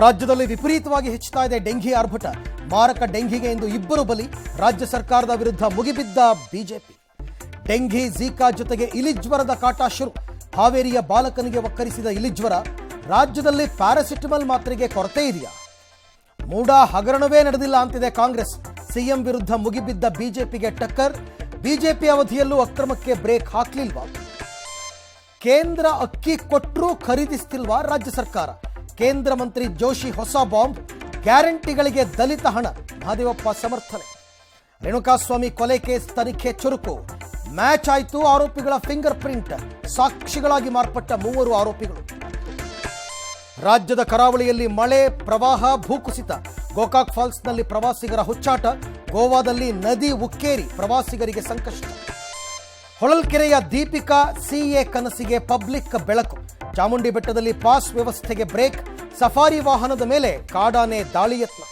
ರಾಜ್ಯದಲ್ಲಿ ವಿಪರೀತವಾಗಿ ಹೆಚ್ಚುತ್ತಾ ಇದೆ ಡೆಂಘಿ ಆರ್ಭಟ. ಮಾರಕ ಡೆಂಘಿಗೆ ಇಂದು 2 ಬಲಿ. ರಾಜ್ಯ ಸರ್ಕಾರದ ವಿರುದ್ಧ ಮುಗಿಬಿದ್ದ ಬಿಜೆಪಿ. ಡೆಂಘಿ ಝೀಕಾ ಜೊತೆಗೆ ಇಲಿಜ್ವರದ ಕಾಟ ಶುರು. ಹಾವೇರಿಯ ಬಾಲಕನಿಗೆ ಒಕ್ಕರಿಸಿದ ಇಲಿಜ್ವರ. ರಾಜ್ಯದಲ್ಲಿ ಪ್ಯಾರಾಸಿಟಮಲ್ ಮಾತ್ರೆಗೆ ಕೊರತೆ ಇದೆಯಾ? ಮೂಡ ಹಗರಣವೇ ನಡೆದಿಲ್ಲ ಅಂತಿದೆ ಕಾಂಗ್ರೆಸ್. ಸಿಎಂ ವಿರುದ್ಧ ಮುಗಿಬಿದ್ದ ಬಿಜೆಪಿಗೆ ಟಕ್ಕರ್. ಬಿಜೆಪಿ ಅವಧಿಯಲ್ಲೂ ಅಕ್ರಮಕ್ಕೆ ಬ್ರೇಕ್ ಹಾಕಲಿಲ್ವಾ? ಕೇಂದ್ರ ಅಕ್ಕಿ ಕೊಟ್ಟರೂ ಖರೀದಿಸ್ತಿಲ್ವಾ ರಾಜ್ಯ ಸರ್ಕಾರ? ಕೇಂದ್ರ ಮಂತ್ರಿ ಜೋಶಿ ಹೊಸ ಬಾಂಬ್. ಗ್ಯಾರಂಟಿಗಳಿಗೆ ದಲಿತ ಹಣ. ಮಹದೇವಪ್ಪ ಸಮರ್ಥನೆ. ರೇಣುಕಾಸ್ವಾಮಿ ಕೊಲೆ ಕೇಸ್ ತನಿಖೆ ಚುರುಕು. ಮ್ಯಾಚ್ ಆಯಿತು ಆರೋಪಿಗಳ ಫಿಂಗರ್ ಪ್ರಿಂಟ್. ಸಾಕ್ಷಿಗಳಾಗಿ ಮಾರ್ಪಟ್ಟ 3 ಆರೋಪಿಗಳು. ರಾಜ್ಯದ ಕರಾವಳಿಯಲ್ಲಿ ಮಳೆ, ಪ್ರವಾಹ, ಭೂಕುಸಿತ. ಗೋಕಾಕ್ ಫಾಲ್ಸ್ನಲ್ಲಿ ಪ್ರವಾಸಿಗರ ಹುಚ್ಚಾಟ. ಗೋವಾದಲ್ಲಿ ನದಿ ಉಕ್ಕೇರಿ ಪ್ರವಾಸಿಗರಿಗೆ ಸಂಕಷ್ಟ. ಹೊಳಲ್ಕೆರೆಯ ದೀಪಿಕಾ ಸಿಎ ಕನಸಿಗೆ ಪಬ್ಲಿಕ್ ಬೆಳಕು. ಚಾಮುಂಡಿ ಬೆಟ್ಟದಲ್ಲಿ ಪಾಸ್ ವ್ಯವಸ್ಥೆಗೆ ಬ್ರೇಕ್. ಸಫಾರಿ ವಾಹನದ ಮೇಲೆ ಕಾಡಾನೆ ದಾಳಿ ಯತ್ನ.